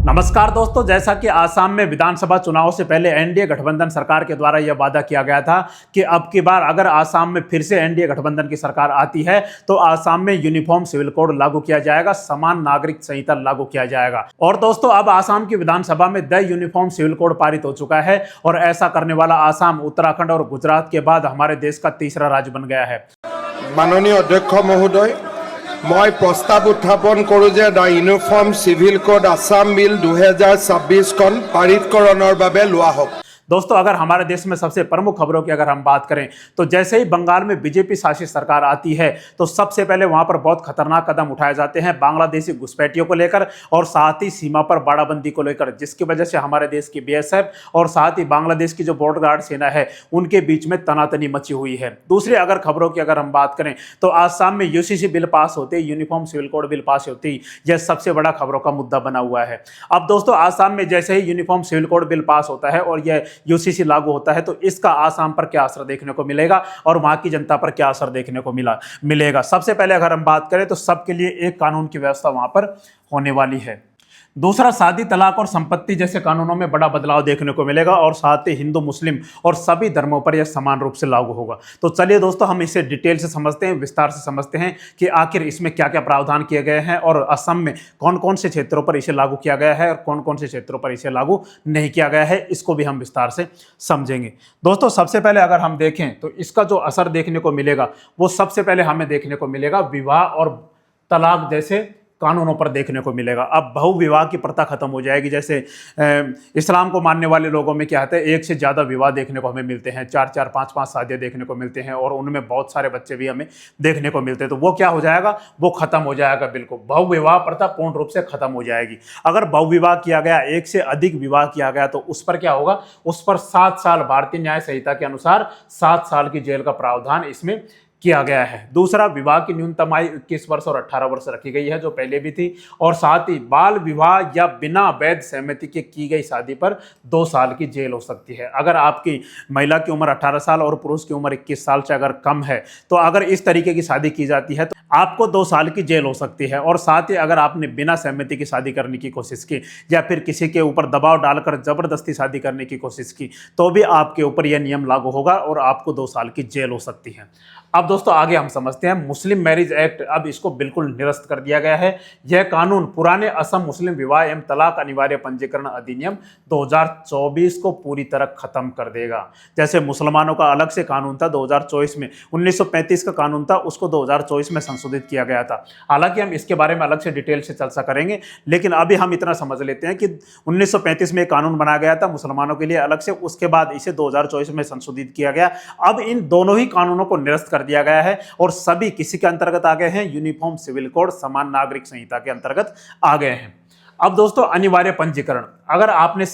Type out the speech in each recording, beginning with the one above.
नमस्कार दोस्तों, जैसा कि आसाम में विधानसभा चुनाव से पहले एनडीए गठबंधन सरकार के द्वारा यह वादा किया गया था कि अब की बार अगर आसाम में फिर से एनडीए गठबंधन की सरकार आती है तो आसाम में यूनिफॉर्म सिविल कोड लागू किया जाएगा, समान नागरिक संहिता लागू किया जाएगा। और दोस्तों, अब आसाम की विधानसभा में द यूनिफॉर्म सिविल कोड पारित हो चुका है और ऐसा करने वाला आसाम, उत्तराखंड और गुजरात के बाद हमारे देश का तीसरा राज्य बन गया है। माननीय अध्यक्ष महोदय, मैं प्रस्ताव उत्थापन करूँ जे the uniform civil code Assam bill 2026 कन पारितकৰণৰ বাবে लोआ होक। दोस्तों, अगर हमारे देश में सबसे प्रमुख खबरों की अगर हम बात करें तो जैसे ही बंगाल में बीजेपी शासित सरकार आती है तो सबसे पहले वहां पर बहुत खतरनाक कदम उठाए जाते हैं बांग्लादेशी घुसपैठियों को लेकर और साथ ही सीमा पर बाड़ाबंदी को लेकर, जिसकी वजह से हमारे देश की बीएसएफ और साथ ही बांग्लादेश की जो बॉर्डर गार्ड सेना है उनके बीच में तनातनी मची हुई है। दूसरी अगर खबरों की अगर हम बात करें तो आसाम में यूसीसी बिल पास होते, uniform civil code bill pass होती, यह सबसे बड़ा खबरों का मुद्दा बना हुआ है। अब दोस्तों, आसाम में जैसे ही uniform civil code bill pass होता है और यह यूसीसी लागू होता है तो इसका आसाम पर क्या असर देखने को मिलेगा और वहां की जनता पर क्या असर देखने को मिलेगा। सबसे पहले अगर हम बात करें तो सबके लिए एक कानून की व्यवस्था वहां पर होने वाली है। दूसरा, शादी, तलाक और संपत्ति जैसे कानूनों में बड़ा बदलाव देखने को मिलेगा और साथ ही हिंदू, मुस्लिम और सभी धर्मों पर यह समान रूप से लागू होगा। तो चलिए दोस्तों, हम इसे डिटेल से समझते हैं, विस्तार से समझते हैं कि आखिर इसमें क्या क्या प्रावधान किए गए हैं और असम में कौन कौन से क्षेत्रों पर इसे लागू किया गया है और कौन कौन से क्षेत्रों पर इसे लागू नहीं किया गया है, इसको भी हम विस्तार से समझेंगे। दोस्तों, सबसे पहले अगर हम देखें तो इसका जो असर देखने को मिलेगा वो सबसे पहले हमें देखने को मिलेगा विवाह और तलाक जैसे कानूनों पर देखने को मिलेगा। अब बहुविवाह की प्रथा खत्म हो जाएगी। जैसे इस्लाम को मानने वाले लोगों में क्या होता है, एक से ज़्यादा विवाह देखने को हमें मिलते हैं, 4-4, 5-5 शादियाँ देखने को मिलते हैं और उनमें बहुत सारे बच्चे भी हमें देखने को मिलते हैं। तो वो क्या हो जाएगा, वो खत्म हो जाएगा। बिल्कुल बहुविवाह प्रथा पूर्ण रूप से खत्म हो जाएगी। अगर बहुविवाह किया गया, एक से अधिक विवाह किया गया तो उस पर क्या होगा, उस पर 7 साल, भारतीय न्याय संहिता के अनुसार 7 साल की जेल का प्रावधान इसमें किया गया है। दूसरा, विवाह की न्यूनतम आयु 21 वर्ष और 18 वर्ष रखी गई है, जो पहले भी थी। और साथ ही बाल विवाह या बिना वैध सहमति के की गई शादी पर 2 साल की जेल हो सकती है। अगर आपकी महिला की उम्र 18 साल और पुरुष की उम्र 21 साल से अगर कम है तो अगर इस तरीके की शादी की जाती है तो आपको 2 साल की जेल हो सकती है। और साथ ही अगर आपने बिना सहमति की शादी करने की कोशिश की या फिर किसी के ऊपर दबाव डालकर जबरदस्ती शादी करने की कोशिश की तो भी आपके ऊपर यह नियम लागू होगा और आपको 2 साल की जेल हो सकती है। अब दोस्तों, आगे हम समझते हैं मुस्लिम मैरिज एक्ट। अब इसको बिल्कुल निरस्त कर दिया गया है। यह कानून पुराने असम मुस्लिम विवाह एवं तलाक अनिवार्य पंजीकरण अधिनियम 2024 को पूरी तरह खत्म कर देगा। जैसे मुसलमानों का अलग से कानून था 2024 में, 1935 का कानून था, उसको 2024 में संशोधित किया गया था। हालांकि हम इसके बारे में अलग से डिटेल से चर्चा करेंगे, लेकिन अभी हम इतना समझ लेते हैं कि 1935 में एक कानून बनाया गया था मुसलमानों के लिए अलग से, उसके बाद इसे 2024 में संशोधित किया गया। अब इन दोनों ही कानूनों को निरस्त कर दिया गया है और सभी किसी के अंतर्गत आ गए हैं, यूनिफॉर्म सिविल कोड समान नागरिक संहिता के अंतर्गत आ गए हैं। अब दोस्तों, अनिवार्य पंजीकरण। अगर आपने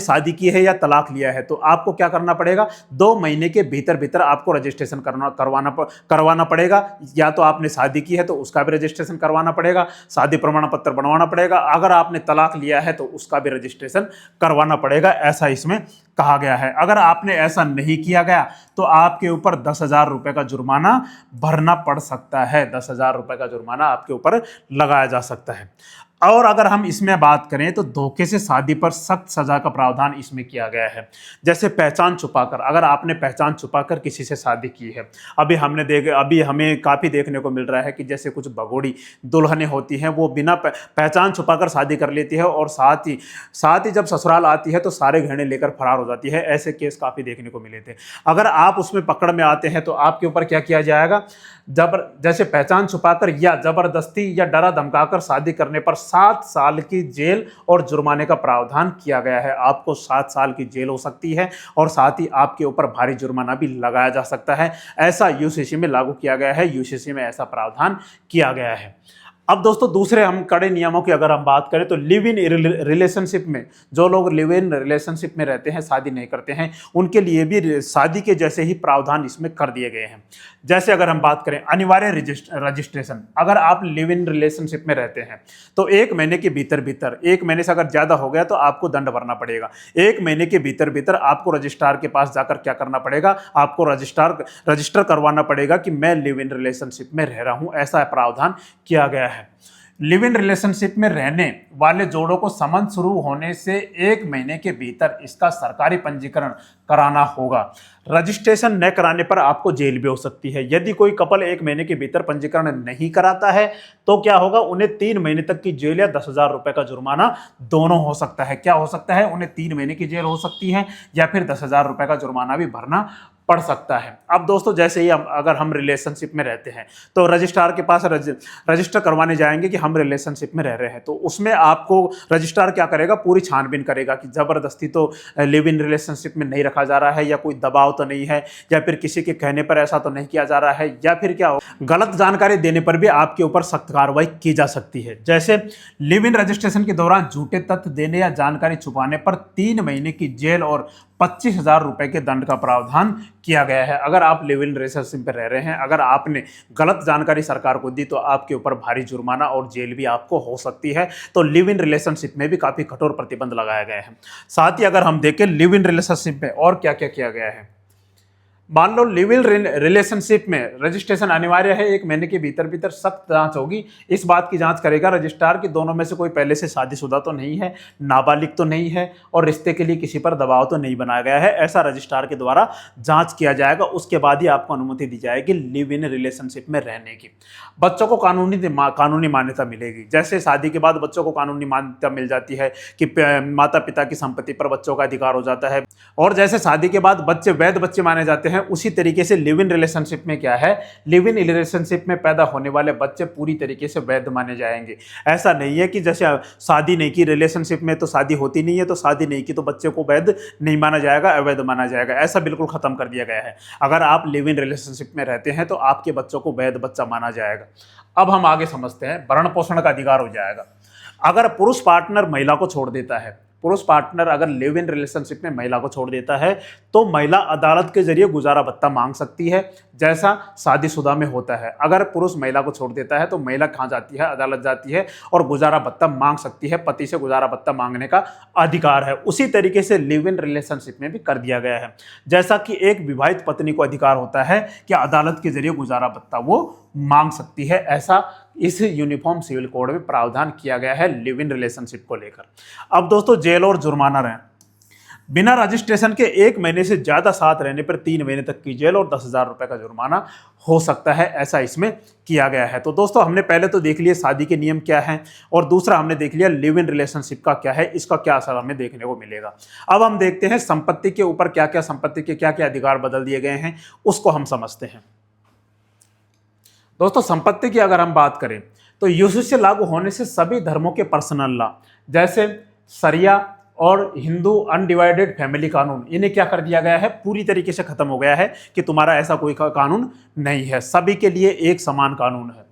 शादी की है या तलाक लिया है तो आपको क्या करना पड़ेगा, 2 महीने के भीतर आपको रजिस्ट्रेशन करवाना पड़ेगा। या तो आपने शादी की है तो उसका भी रजिस्ट्रेशन करवाना पड़ेगा, शादी प्रमाण पत्र बनवाना पड़ेगा। अगर आपने तलाक लिया है तो उसका भी रजिस्ट्रेशन करवाना पड़ेगा, ऐसा इसमें कहा गया है। अगर आपने ऐसा नहीं किया गया तो आपके ऊपर 10,000 रुपए का जुर्माना भरना पड़ सकता है। 10,000 रुपए का जुर्माना आपके ऊपर लगाया जा सकता है। और अगर हम इसमें बात करें तो धोखे से शादी पर सख्त सजा का प्रावधान इसमें किया गया है। जैसे पहचान छुपाकर, अगर आपने पहचान छुपाकर किसी से शादी की है, अभी हमें काफ़ी देखने को मिल रहा है कि जैसे कुछ भगोड़ी दुल्हनें होती हैं वो बिना पहचान छुपाकर शादी कर लेती है और साथ ही जब ससुराल आती है तो सारे गहने लेकर फरार हो जाती है। ऐसे केस काफ़ी देखने को मिले थे। अगर आप उसमें पकड़ में आते हैं तो आपके ऊपर क्या किया जाएगा, जैसे पहचान छुपाकर या जबरदस्ती या डरा धमकाकर शादी करने पर 7 साल की जेल और जुर्माने का प्रावधान किया गया है। आपको 7 साल की जेल हो सकती है और साथ ही आपके ऊपर भारी जुर्माना भी लगाया जा सकता है। ऐसा यूसीसी में लागू किया गया है, यूसीसी में ऐसा प्रावधान किया गया है। अब दोस्तों, दूसरे हम कड़े नियमों की अगर हम बात करें तो लिव इन रिलेशनशिप में, जो लोग लिव इन रिलेशनशिप में रहते हैं, शादी नहीं करते हैं, उनके लिए भी शादी के जैसे ही प्रावधान इसमें कर दिए गए हैं। जैसे अगर हम बात करें अनिवार्य रजिस्ट्रेशन, अगर आप लिव इन रिलेशनशिप में रहते हैं तो 1 महीने के भीतर 1 महीने से अगर ज़्यादा हो गया तो आपको दंड भरना पड़ेगा। 1 महीने के भीतर आपको रजिस्ट्रार के पास जाकर क्या करना पड़ेगा, आपको रजिस्टर करवाना पड़ेगा कि मैं लिव इन रिलेशनशिप में रह रहा हूँ। ऐसा प्रावधान किया गया है। लिव इन रिलेशनशिप में रहने वाले जोड़ों को समन शुरू होने से 1 महीने के भीतर इसका सरकारी पंजीकरण कराना होगा। रजिस्ट्रेशन न कराने पर आपको जेल भी हो सकती है। यदि कोई कपल 1 महीने के भीतर पंजीकरण नहीं कराता है तो क्या होगा, उन्हें 3 महीने तक की जेल या 10,000 रुपए का जुर्माना दोनों हो सकता है। क्या हो सकता है, उन्हें 3 महीने की जेल हो सकती है या फिर 10,000 रुपए का जुर्माना भी भरना पड़ सकता है। अब दोस्तों जैसे ही अगर हम रिलेशनशिप में रहते हैं तो रजिस्ट्रार के पास रजिस्टर करवाने जाएंगे कि हम रिलेशनशिप में रह रहे हैं, तो उसमें आपको रजिस्ट्रार क्या करेगा, पूरी छानबीन करेगा कि जबरदस्ती तो लिव इन रिलेशनशिप में नहीं रखा जा रहा है, या कोई दबाव तो नहीं है, या फिर किसी के कहने पर ऐसा तो नहीं किया जा रहा है, या फिर क्या हो, गलत जानकारी देने पर भी आपके ऊपर सख्त कार्रवाई की जा सकती है। जैसे लिव इन रजिस्ट्रेशन के दौरान झूठे तथ्य देने या जानकारी छुपाने पर 3 महीने की जेल और 25,000 रुपए के दंड का प्रावधान किया गया है। अगर आप लिव इन रिलेशनशिप पर रह रहे हैं, अगर आपने गलत जानकारी सरकार को दी तो आपके ऊपर भारी जुर्माना और जेल भी आपको हो सकती है। तो लिव इन रिलेशनशिप में भी काफी कठोर प्रतिबंध लगाया गया है। साथ ही अगर हम देखें लिव इन रिलेशनशिप में और क्या क्या किया गया है, मान लो लिव इन रिलेशनशिप में रजिस्ट्रेशन अनिवार्य है, 1 महीने के भीतर भीतर सख्त जांच होगी। इस बात की जांच करेगा रजिस्ट्रार कि दोनों में से कोई पहले से शादीशुदा तो नहीं है, नाबालिग तो नहीं है और रिश्ते के लिए किसी पर दबाव तो नहीं बनाया गया है। ऐसा रजिस्ट्रार के द्वारा जांच किया जाएगा। उसके बाद ही आपको अनुमति दी जाएगी लिव इन रिलेशनशिप में रहने की। बच्चों को कानूनी मान्यता मिलेगी। जैसे शादी के बाद बच्चों को कानूनी मान्यता मिल जाती है कि माता पिता की संपत्ति पर बच्चों का अधिकार हो जाता है, और जैसे शादी के बाद बच्चे वैध बच्चे माने जाते हैं, उसी तरीके से लिव इन रिलेशनशिप में क्या है, लिव इन रिलेशनशिप में पैदा होने वाले बच्चे पूरी तरीके से वैध माने जाएंगे। ऐसा नहीं है कि जैसे शादी नहीं की, रिलेशनशिप में तो शादी होती नहीं है, तो शादी नहीं की तो बच्चे को वैध नहीं माना जाएगा, अवैध माना जाएगा। ऐसा बिल्कुल खत्म कर दिया गया है। अगर आप लिव इन रिलेशनशिप में रहते हैं तो आपके बच्चों को वैध बच्चा माना जाएगा। अब हम आगे समझते हैं, भरण पोषण का अधिकार हो जाएगा। अगर पुरुष पार्टनर महिला को छोड़ देता है, पुरुष पार्टनर अगर लिव इन रिलेशनशिप में महिला को छोड़ देता है तो महिला अदालत के जरिए गुजारा भत्ता मांग सकती है, जैसा शादीशुदा में होता है। अगर पुरुष महिला को छोड़ देता है तो महिला कहाँ जाती है, अदालत जाती है और गुजारा भत्ता मांग सकती है। पति से गुजारा भत्ता मांगने का अधिकार है। उसी तरीके से लिव इन रिलेशनशिप में भी कर दिया गया है। जैसा कि एक विवाहित पत्नी को अधिकार होता है कि अदालत के जरिए गुजारा भत्ता वो मांग सकती है, ऐसा इस यूनिफॉर्म सिविल कोड में प्रावधान किया गया है लिव इन रिलेशनशिप को लेकर। अब दोस्तों जेल और जुर्माना रहे, बिना रजिस्ट्रेशन के 1 महीने से ज्यादा साथ रहने पर 3 महीने तक की जेल और 10,000 रुपए का जुर्माना हो सकता है, ऐसा इसमें किया गया है। तो दोस्तों हमने पहले तो देख लिया शादी के नियम क्या हैं, और दूसरा हमने देख लिया लिव इन रिलेशनशिप का क्या है, इसका क्या असर हमें देखने को मिलेगा। अब हम देखते हैं संपत्ति के ऊपर क्या क्या, संपत्ति के क्या क्या अधिकार बदल दिए गए हैं, उसको हम समझते हैं। दोस्तों संपत्ति की अगर हम बात करें तो यूसीसी लागू होने से सभी धर्मों के पर्सनल लॉ जैसे शरिया और हिंदू अनडिवाइडेड फैमिली कानून, इन्हें क्या कर दिया गया है, पूरी तरीके से खत्म हो गया है कि तुम्हारा ऐसा कोई कानून नहीं है। सभी के लिए एक समान कानून है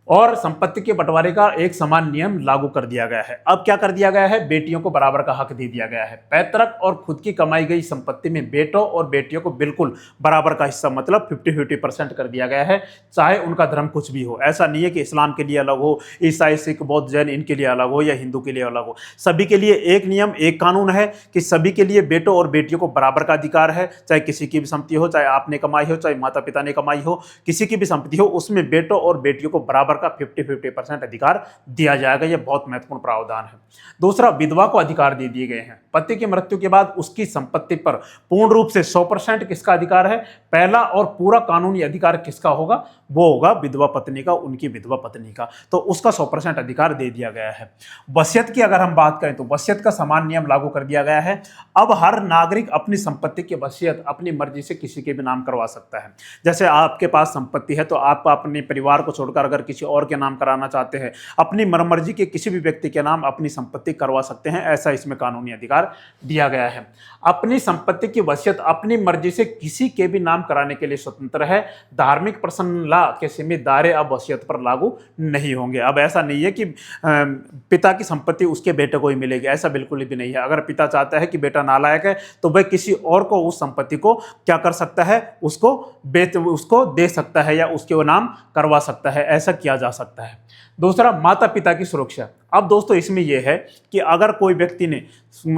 और संपत्ति के बंटवारे का एक समान नियम लागू कर दिया गया है। अब क्या कर दिया गया है, बेटियों को बराबर का हक दे दिया गया है। पैतृक और खुद की कमाई गई संपत्ति में बेटों और बेटियों को बिल्कुल बराबर का हिस्सा, मतलब 50-50% कर दिया गया है, चाहे उनका धर्म कुछ भी हो। ऐसा नहीं है कि इस्लाम के लिए अलग हो, ईसाई सिख बौद्ध जैन इनके लिए अलग हो या हिंदू के लिए अलग हो। सभी के लिए एक नियम एक कानून है कि सभी के लिए बेटों और बेटियों को बराबर का अधिकार है। चाहे किसी की भी संपत्ति हो, चाहे आपने कमाई हो, चाहे माता पिता ने कमाई हो, किसी की भी संपत्ति हो, उसमें बेटों और बेटियों को बराबर का 50-50% अधिकार दिया जाएगा। यह बहुत महत्वपूर्ण प्रावधान है। दूसरा, विधवा को अधिकार दे दिए गए हैं। पति की मृत्यु के बाद उसकी संपत्ति पर पूर्ण रूप से 100% किसका अधिकार है, पहला और पूरा कानूनी अधिकार किसका होगा, वो होगा विधवा पत्नी का, उनकी विधवा पत्नी का। तो उसका 100% अधिकार दे दिया गया है। वसीयत की अगर हम बात करें तो वसीयत का समान नियम लागू कर दिया गया है। अब हर नागरिक अपनी संपत्ति की वसीयत अपनी मर्जी से किसी के भी नाम करवा सकता है। जैसे आपके पास संपत्ति है तो आप अपने परिवार को छोड़कर अगर किसी और के नाम कराना चाहते हैं, अपनी मर्जी के किसी भी व्यक्ति के नाम अपनी संपत्ति करवा सकते हैं, ऐसा इसमें कानूनी अधिकार दिया गया है। अपनी संपत्ति की वसीयत अपनी मर्जी से किसी के भी नाम कराने के लिए स्वतंत्र है। धार्मिक पर्सनल लॉ के सीमित दायरे अब वसीयत पर लागू नहीं होंगे। अब ऐसा नहीं है कि पिता की संपत्ति उसके बेटे को ही मिलेगी, ऐसा बिल्कुल भी नहीं है। अगर पिता चाहता है कि बेटा नालायक है तो वह किसी और को उस संपत्ति को क्या कर सकता है, उसको दे सकता है या उसके वो नाम करवा सकता है, ऐसा किया जा सकता है। दूसरा, माता पिता की सुरक्षा। अब दोस्तों इसमें यह है कि अगर कोई व्यक्ति ने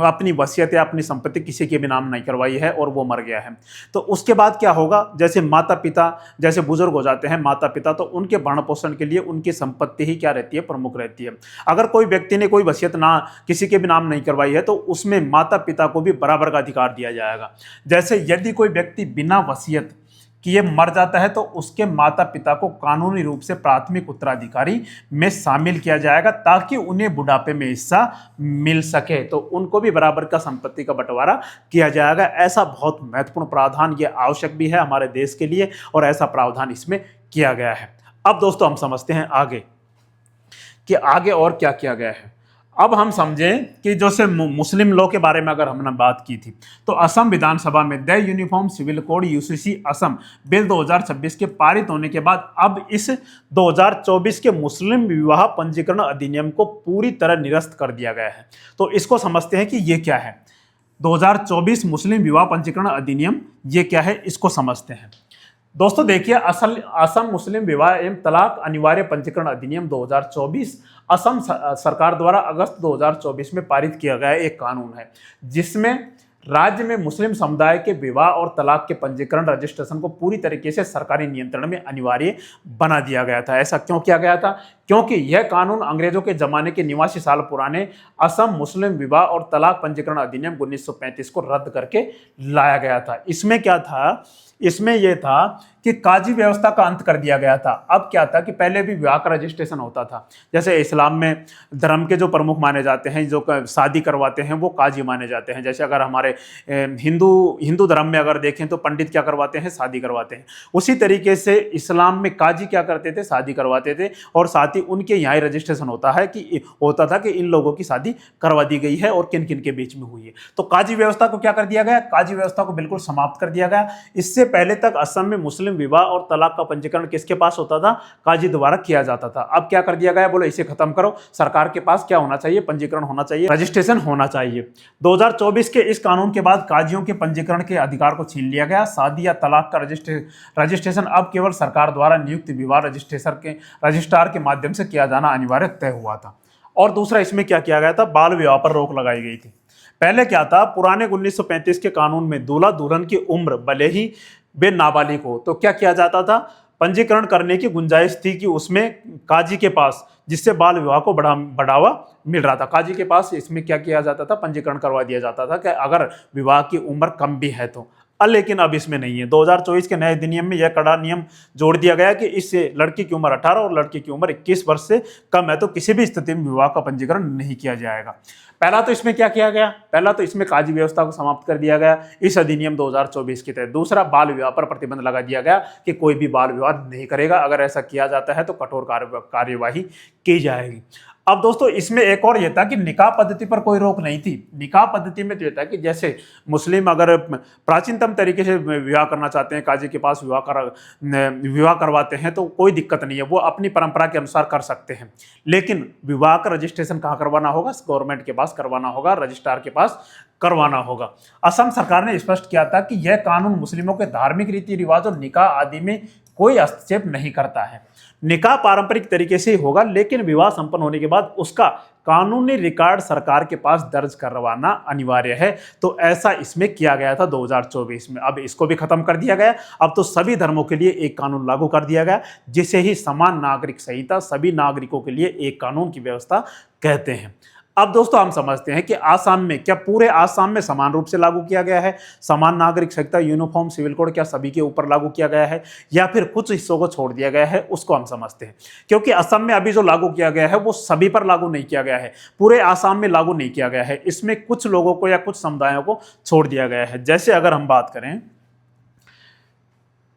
अपनी वसीयत या अपनी संपत्ति किसी के भी नाम नहीं करवाई है और वो मर गया है, तो उसके बाद क्या होगा? जैसे माता पिता, जैसे बुजुर्ग हो जाते हैं माता पिता, तो उनके भरण पोषण के लिए उनकी संपत्ति ही क्या रहती है? प्रमुख रहती है। अगर कोई व्यक्ति ने कोई वसीयत ना किसी के भी नाम नहीं करवाई है तो उसमें माता पिता को भी बराबर का अधिकार दिया जाएगा। जैसे यदि कोई व्यक्ति बिना वसीयत कि ये मर जाता है तो उसके माता पिता को कानूनी रूप से प्राथमिक उत्तराधिकारी में शामिल किया जाएगा ताकि उन्हें बुढ़ापे में हिस्सा मिल सके, तो उनको भी बराबर का संपत्ति का बंटवारा किया जाएगा। ऐसा बहुत महत्वपूर्ण प्रावधान ये आवश्यक भी है हमारे देश के लिए और ऐसा प्रावधान इसमें किया गया है। अब दोस्तों हम समझते हैं आगे कि आगे और क्या किया गया है। अब हम समझें कि जैसे मुस्लिम लॉ के बारे में अगर हमने बात की थी तो असम विधानसभा में the uniform civil code UCC Assam bill 2026 के पारित होने के बाद अब इस 2024 के मुस्लिम विवाह पंजीकरण अधिनियम को पूरी तरह निरस्त कर दिया गया है। तो इसको समझते हैं कि ये क्या है। 2024 मुस्लिम विवाह पंजीकरण अधिनियम ये क्या है, इसको समझते हैं। दोस्तों देखिए, असम मुस्लिम विवाह एवं तलाक अनिवार्य पंजीकरण अधिनियम 2024 असम सरकार द्वारा अगस्त 2024 में पारित किया गया एक कानून है जिसमें राज्य में मुस्लिम समुदाय के विवाह और तलाक के पंजीकरण रजिस्ट्रेशन को पूरी तरीके से सरकारी नियंत्रण में अनिवार्य बना दिया गया था। ऐसा क्यों किया गया था? क्योंकि यह कानून अंग्रेजों के जमाने के 89 साल पुराने असम मुस्लिम विवाह और तलाक पंजीकरण अधिनियम 1935 को रद्द करके लाया गया था। इसमें क्या था? इसमें यह था कि काजी व्यवस्था का अंत कर दिया गया था। अब क्या था कि पहले भी विवाह का रजिस्ट्रेशन होता था। जैसे इस्लाम में धर्म के जो प्रमुख माने जाते हैं, जो शादी करवाते हैं, वो काजी माने जाते हैं। जैसे अगर हमारे हिंदू धर्म में अगर देखें तो पंडित क्या करवाते हैं? शादी करवाते हैं। उसी तरीके से इस्लाम में काजी क्या करते थे? शादी करवाते थे। और साथ ही उनके यहाँ रजिस्ट्रेशन होता था कि इन लोगों की शादी करवा दी गई है और किन किन के बीच में हुई है। तो काजी व्यवस्था को क्या कर दिया गया? काजी व्यवस्था को बिल्कुल समाप्त कर दिया गया। इससे पहले तक असम में मुस्लिम विवाह और तलाक का पंजीकरण किसके पास होता था? काजी द्वारा किया जाता था। अब क्या कर दिया गया? बोलो इसे खत्म करो, सरकार के पास क्या होना चाहिए? पंजीकरण होना चाहिए, रजिस्ट्रेशन होना चाहिए। 2024 के इस कानून के बाद काजियों के पंजीकरण के अधिकार को छीन लिया गया। शादी या तलाक का रजिस्ट्रेशन अब केवल सरकार द्वारा नियुक्त विवाह रजिस्ट्रार के माध्यम से किया जाना अनिवार्य तय हुआ था। और दूसरा इसमें क्या किया गया था? बाल विवाह पर रोक लगाई गई थी। पहले क्या था? पुराने 1935 के कानून में दूल्हा दुल्हन की उम्र भले ही वे नाबालिग हो तो क्या किया जाता था? पंजीकरण करने की गुंजाइश थी कि उसमें काजी के पास, जिससे बाल विवाह को बढ़ावा मिल रहा था, काजी के पास इसमें क्या किया जाता था? पंजीकरण करवा दिया जाता था कि अगर विवाह की उम्र कम भी है तो। लेकिन अब इसमें नहीं है। 2024 के नए अधिनियम में यह कड़ा नियम जोड़ दिया गया कि इससे लड़की की उम्र 18 और लड़की की उम्र 21 वर्ष से कम है तो किसी भी स्थिति में विवाह का पंजीकरण नहीं किया जाएगा। पहला तो इसमें क्या किया गया? पहला तो इसमें काजी व्यवस्था को समाप्त कर दिया गया इस अधिनियम 2024 के तहत। दूसरा, बाल विवाह पर प्रतिबंध लगा दिया गया कि कोई भी बाल विवाह नहीं करेगा। अगर ऐसा किया जाता है तो कठोर कार्यवाही की जाएगी। अब दोस्तों इसमें एक और यह था कि निकाह पद्धति पर कोई रोक नहीं थी। निकाह पद्धति में तो यह था कि जैसे मुस्लिम अगर प्राचीनतम तरीके से विवाह करना चाहते हैं, काजी के पास विवाह करवाते हैं तो कोई दिक्कत नहीं है, वो अपनी परंपरा के अनुसार कर सकते हैं। लेकिन विवाह का रजिस्ट्रेशन कहाँ करवाना होगा? गवर्नमेंट के पास करवाना होगा, रजिस्ट्रार के पास करवाना होगा। असम सरकार ने स्पष्ट किया था कि यह कानून मुस्लिमों के धार्मिक रीति रिवाज और निकाह आदि में कोई हस्तक्षेप नहीं करता है। निकाह पारंपरिक तरीके से ही होगा, लेकिन विवाह संपन्न होने के बाद उसका कानूनी रिकॉर्ड सरकार के पास दर्ज करवाना अनिवार्य है। तो ऐसा इसमें किया गया था 2024 में। अब इसको भी खत्म कर दिया गया। अब तो सभी धर्मों के लिए एक कानून लागू कर दिया गया जिसे ही समान नागरिक संहिता, सभी नागरिकों के लिए एक कानून की व्यवस्था कहते हैं। अब दोस्तों हम समझते हैं कि आसाम में, क्या पूरे आसाम में समान रूप से लागू किया गया है समान नागरिक संहिता, यूनिफॉर्म सिविल कोड? क्या सभी के ऊपर लागू किया गया है या फिर कुछ हिस्सों को छोड़ दिया गया है? उसको हम समझते हैं। क्योंकि असम में अभी जो लागू किया गया है वो सभी पर लागू नहीं किया गया है, पूरे आसाम में लागू नहीं किया गया है। इसमें कुछ लोगों को या कुछ समुदायों को छोड़ दिया गया है। जैसे अगर हम बात करें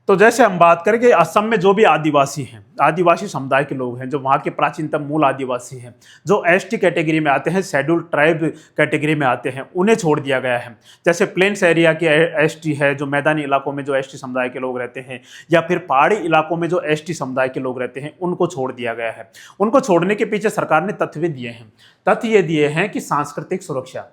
तो जैसे हम बात करें कि असम में जो भी आदिवासी हैं, आदिवासी समुदाय के लोग हैं, जो वहाँ के प्राचीनतम मूल आदिवासी हैं, जो एसटी कैटेगरी में आते हैं, शेड्यूल ट्राइब कैटेगरी में आते हैं, उन्हें छोड़ दिया गया है। जैसे प्लेन्स एरिया के एसटी है, जो मैदानी इलाकों में जो एसटी समुदाय के लोग रहते हैं, या फिर पहाड़ी इलाकों में जो एसटी समुदाय के लोग रहते हैं, उनको छोड़ दिया गया है। उनको छोड़ने के पीछे सरकार ने तथ्य भी दिए हैं। तथ्य ये दिए हैं कि सांस्कृतिक सुरक्षा,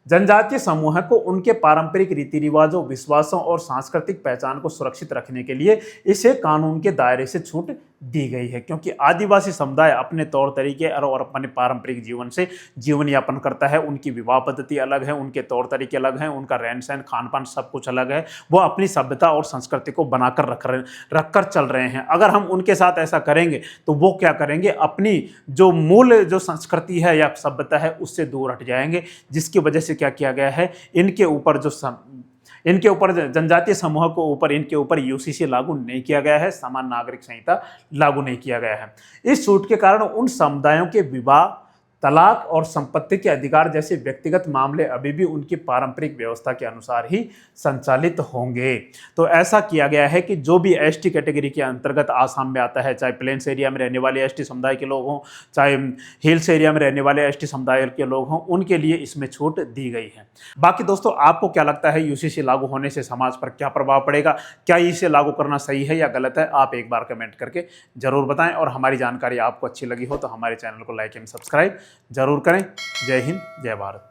जनजातीय समूह को उनके पारंपरिक रीति रिवाजों, विश्वासों और सांस्कृतिक पहचान को सुरक्षित रखने के लिए इसे कानून के दायरे से छूट दी गई है, क्योंकि आदिवासी समुदाय अपने तौर तरीके और अपने पारंपरिक जीवन से जीवन यापन करता है। उनकी विवाह पद्धति अलग है, उनके तौर तरीके अलग हैं, उनका रहन सहन खान पान सब कुछ अलग है। वो अपनी सभ्यता और संस्कृति को बनाकर रखकर चल रहे हैं। अगर हम उनके साथ ऐसा करेंगे तो वो क्या करेंगे, अपनी जो मूल जो संस्कृति है या सभ्यता है उससे दूर हट जाएंगे, जिसकी वजह से क्या किया गया है, इनके ऊपर जनजातीय समूह को ऊपर इनके ऊपर यूसीसी लागू नहीं किया गया है, समान नागरिक संहिता लागू नहीं किया गया है। इस छूट के कारण उन समुदायों के विवाह, तलाक और संपत्ति के अधिकार जैसे व्यक्तिगत मामले अभी भी उनकी पारंपरिक व्यवस्था के अनुसार ही संचालित होंगे। तो ऐसा किया गया है कि जो भी एसटी कैटेगरी के अंतर्गत आसाम में आता है, चाहे प्लेन्स एरिया में रहने वाले एसटी समुदाय के लोग हों, चाहे हिल्स एरिया में रहने वाले एसटी समुदाय के लोग हों, उनके लिए इसमें छूट दी गई है। बाकी दोस्तों, आपको क्या लगता है, यूसीसी लागू होने से समाज पर क्या प्रभाव पड़ेगा? क्या इसे लागू करना सही है या गलत है? आप एक बार कमेंट करके जरूर बताएं। और हमारी जानकारी आपको अच्छी लगी हो तो हमारे चैनल को लाइक एंड सब्सक्राइब जरूर करें। जय हिंद, जय भारत।